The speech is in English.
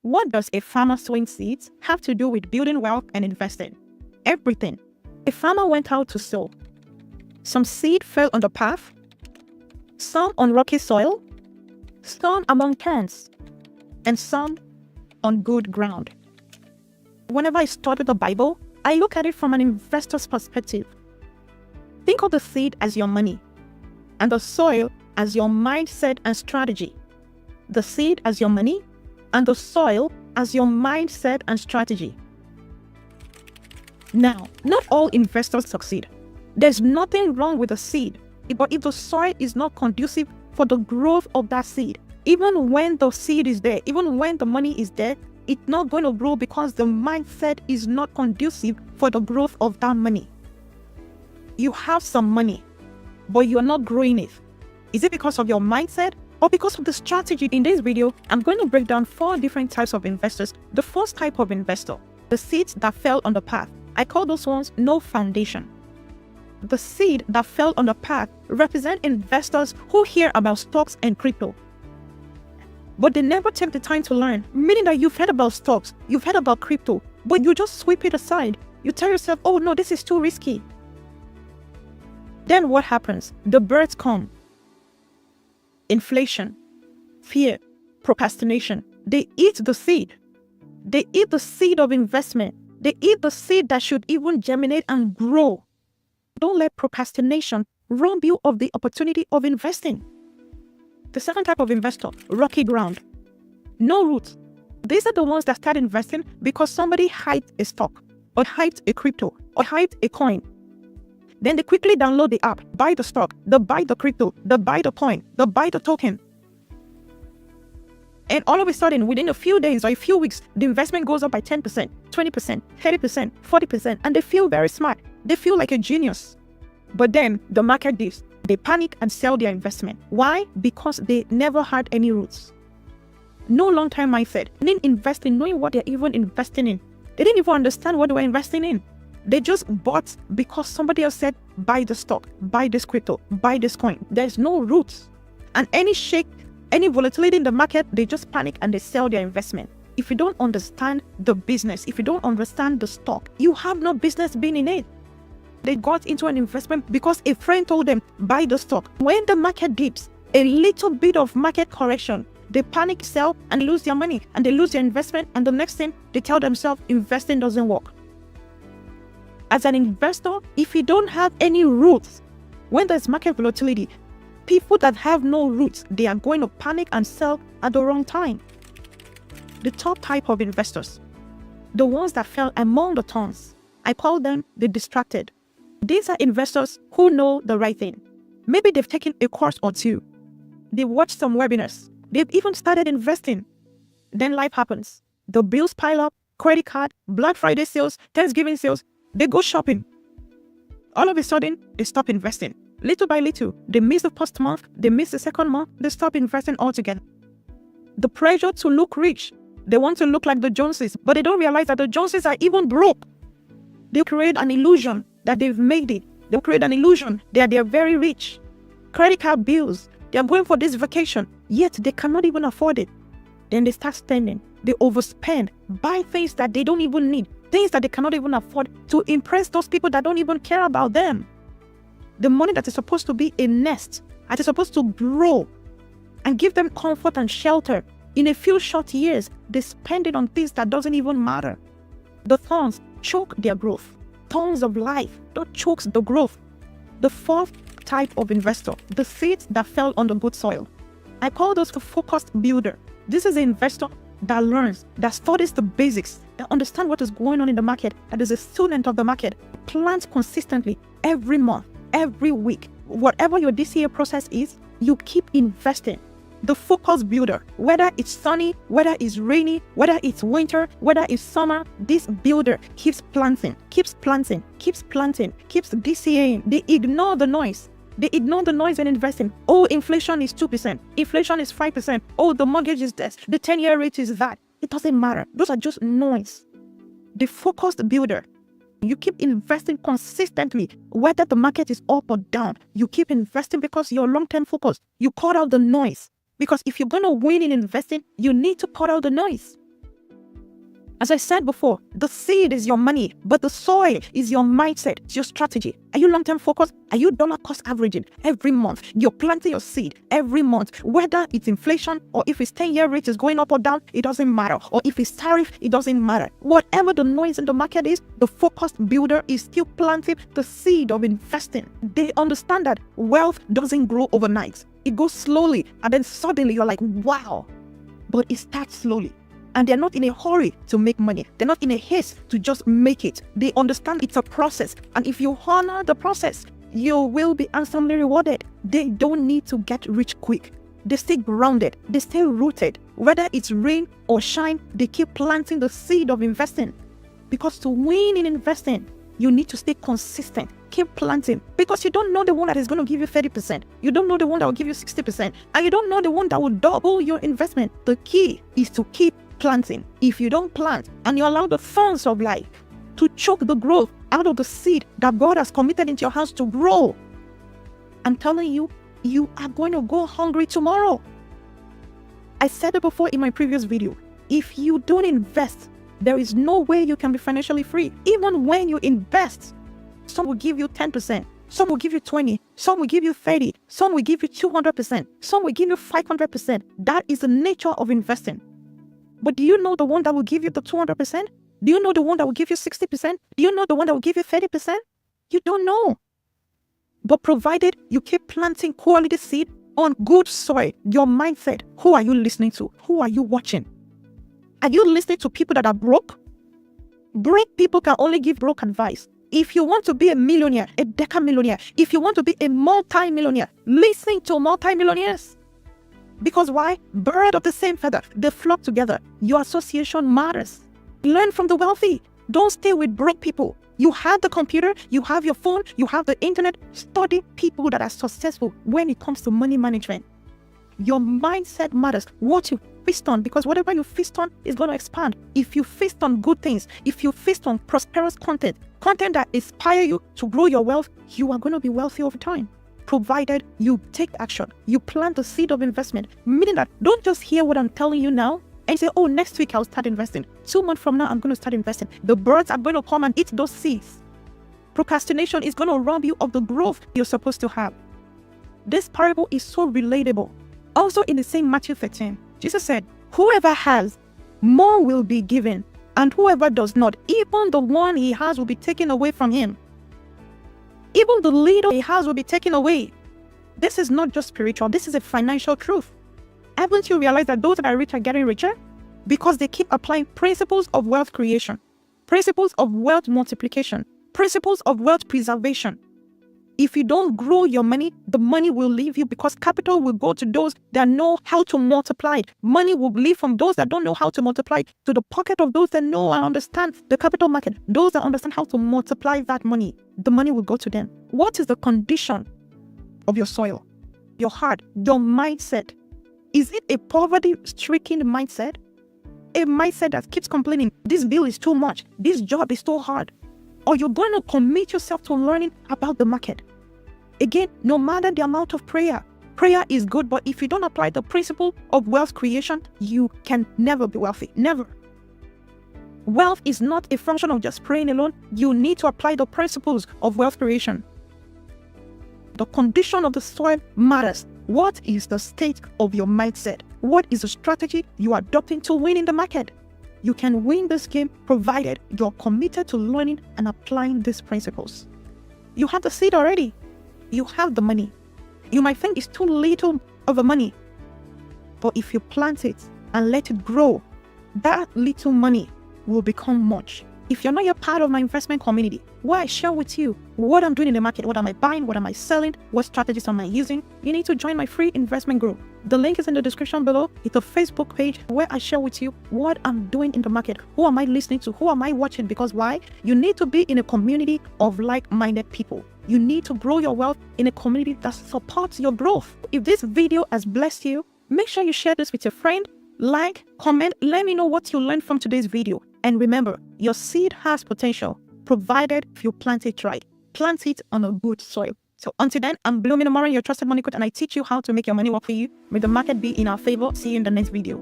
What does a farmer sowing seeds have to do with building wealth and investing? Everything. A farmer went out to sow. Some seed fell on the path, some on rocky soil, some among thorns, and some on good ground. Whenever I study the Bible, I look at it from an investor's perspective. Think of the seed as your money, and the soil as your mindset and strategy. The seed as your money, and the soil as your mindset and strategy. Now, not all investors succeed. There's nothing wrong with the seed, but if the soil is not conducive for the growth of that seed, even when the seed is there, even when the money is there, it's not going to grow because the mindset is not conducive for the growth of that money. You have some money, but you're not growing it. Is it because of your mindset or because of the strategy? In this video, I'm going to break down 4 different types of investors. The first type of investor, the seeds that fell on the path. I call those ones no foundation. The seed that fell on the path represent investors who hear about stocks and crypto, but they never take the time to learn, meaning that you've heard about stocks, you've heard about crypto, but you just sweep it aside. You tell yourself, oh no, this is too risky. Then what happens? The birds come. Inflation, fear, procrastination. They eat the seed. They eat the seed of investment. They eat the seed that should even germinate and grow. Don't let procrastination rob you of the opportunity of investing. The second type of investor, rocky ground. No roots. These are the ones that start investing because somebody hyped a stock, or hyped a crypto, or hyped a coin. Then they quickly download the app, buy the stock, they buy the crypto, they buy the coin, they buy the token. And all of a sudden, within a few days or a few weeks, the investment goes up by 10%, 20%, 30%, 40%, and they feel very smart. They feel like a genius. But then the market dips. They panic and sell their investment. Why? Because they never had any roots. No long-term mindset. They didn't invest in knowing what they're even investing in. They didn't even understand what they were investing in. They just bought because somebody else said, buy the stock, buy this crypto, buy this coin. There's no roots. And any shake, any volatility in the market, they just panic and they sell their investment. If you don't understand the business, if you don't understand the stock, you have no business being in it. They got into an investment because a friend told them, buy the stock. When the market dips, a little bit of market correction, they panic, sell, and lose their money, and they lose their investment, and the next thing, they tell themselves, investing doesn't work. As an investor, if you don't have any roots, when there's market volatility, people that have no roots, they are going to panic and sell at the wrong time. The top type of investors, the ones that fell among the thorns, I call them the distracted. These are investors who know the right thing. Maybe they've taken a course or two. They've watched some webinars. They've even started investing. Then life happens. The bills pile up, credit card, Black Friday sales, Thanksgiving sales. They go shopping. All of a sudden, they stop investing. Little by little, they miss the first month, they miss the second month, they stop investing altogether. The pressure to look rich. They want to look like the Joneses, but they don't realize that the Joneses are even broke. They create an illusion that they've made it. They create an illusion that they're very rich. Credit card bills, they're going for this vacation, yet they cannot even afford it. Then they start spending. They overspend, buy things that they don't even need, things that they cannot even afford to impress those people that don't even care about them. The money that is supposed to be a nest, that is supposed to grow and give them comfort and shelter, in a few short years, they spend it on things that doesn't even matter. The thorns choke their growth. Thorns of life that chokes the growth. The fourth type of investor, the seeds that fell on the good soil. I call those the focused builder. This is an investor that learns, that studies the basics, that understands what is going on in the market, that is a student of the market, plans consistently every month, every week. Whatever your DCA process is, you keep investing. The focus builder, whether it's sunny, whether it's rainy, whether it's winter, whether it's summer, this builder keeps planting, keeps planting, keeps planting, keeps DCAing. They ignore the noise. They ignore the noise when investing. Oh, inflation is 2%. Inflation is 5%. Oh, the mortgage is this. The 10-year rate is that. It doesn't matter. Those are just noise. The focused builder, you keep investing consistently, whether the market is up or down. You keep investing because you're long-term focused. You cut out the noise. Because if you're going to win in investing, you need to cut out the noise. As I said before, the seed is your money, but the soil is your mindset, it's your strategy. Are you long-term focused? Are you dollar cost averaging every month? You're planting your seed every month, whether it's inflation or if it's 10-year rate is going up or down, it doesn't matter. Or if it's tariff, it doesn't matter. Whatever the noise in the market is, the focused builder is still planting the seed of investing. They understand that wealth doesn't grow overnight. It goes slowly, and then suddenly you're like, wow. But it starts slowly. And they're not in a hurry to make money. They're not in a haste to just make it. They understand it's a process. And if you honor the process, you will be handsomely rewarded. They don't need to get rich quick. They stay grounded. They stay rooted. Whether it's rain or shine, they keep planting the seed of investing. Because to win in investing, you need to stay consistent. Keep planting. Because you don't know the one that is going to give you 30%. You don't know the one that will give you 60%. And you don't know the one that will double your investment. The key is to keep planting. If you don't plant and you allow the thorns of life to choke the growth out of the seed that God has committed into your house to grow, I'm telling you, you are going to go hungry tomorrow. I said it before in my previous video. If you don't invest, there is no way you can be financially free. Even when you invest, some will give you 10%, some will give you 20%, some will give you 30%, some will give you 200%, some will give you 500%. That is the nature of investing. But do you know the one that will give you the 200%? Do you know the one that will give you 60%? Do you know the one that will give you 30%? You don't know. But provided you keep planting quality seed on good soil, your mindset, who are you listening to? Who are you watching? Are you listening to people that are broke? Broke people can only give broke advice. If you want to be a millionaire, a deca-millionaire, if you want to be a multi-millionaire, listen to multi-millionaires. Because why? Bird of the same feather, they flock together. Your association matters. Learn from the wealthy. Don't stay with broke people. You have the computer, you have your phone, you have the internet. Study people that are successful when it comes to money management. Your mindset matters. What you feast on, because whatever you feast on is going to expand. If you feast on good things, if you feast on prosperous content that inspire you to grow your wealth, you are going to be wealthy over time. Provided you take action, you plant the seed of investment, meaning that don't just hear what I'm telling you now and say, oh, next week I'll start investing. 2 months from now, I'm going to start investing. The birds are going to come and eat those seeds. Procrastination is going to rob you of the growth you're supposed to have. This parable is so relatable. Also in the same Matthew 13, Jesus said, whoever has, more will be given, and whoever does not, even the one he has will be taken away from him. Even the little he has will be taken away. This is not just spiritual, this is a financial truth. Haven't you realized that those that are rich are getting richer? Because they keep applying principles of wealth creation, principles of wealth multiplication, principles of wealth preservation. If you don't grow your money, the money will leave you because capital will go to those that know how to multiply it. Money will leave from those that don't know how to multiply it to the pocket of those that know and understand the capital market. Those that understand how to multiply that money, the money will go to them. What is the condition of your soil, your heart, your mindset? Is it a poverty-stricken mindset? A mindset that keeps complaining, this bill is too much, this job is too hard? Or you're going to commit yourself to learning about the market? Again, no matter the amount of prayer is good, but if you don't apply the principle of wealth creation, you can never be wealthy. Never. Wealth is not a function of just praying alone. You need to apply the principles of wealth creation. The condition of the soil matters. What is the state of your mindset? What is the strategy you are adopting to win in the market? You can win this game provided you're committed to learning and applying these principles. You have the seed already. You have the money. You might think it's too little of a money. But if you plant it and let it grow, that little money will become much. If you're not yet part of my investment community, where I share with you what I'm doing in the market, what am I buying, what am I selling, what strategies am I using, you need to join my free investment group. The link is in the description below. It's a Facebook page where I share with you what I'm doing in the market. Who am I listening to? Who am I watching? Because why? You need to be in a community of like-minded people. You need to grow your wealth in a community that supports your growth. If this video has blessed you, make sure you share this with your friend, like, comment, let me know what you learned from today's video. And remember, your seed has potential, provided if you plant it right. Plant it on a good soil. So until then, I'm Bloomin Omara, your trusted money coach, and I teach you how to make your money work for you. May the market be in our favor. See you in the next video.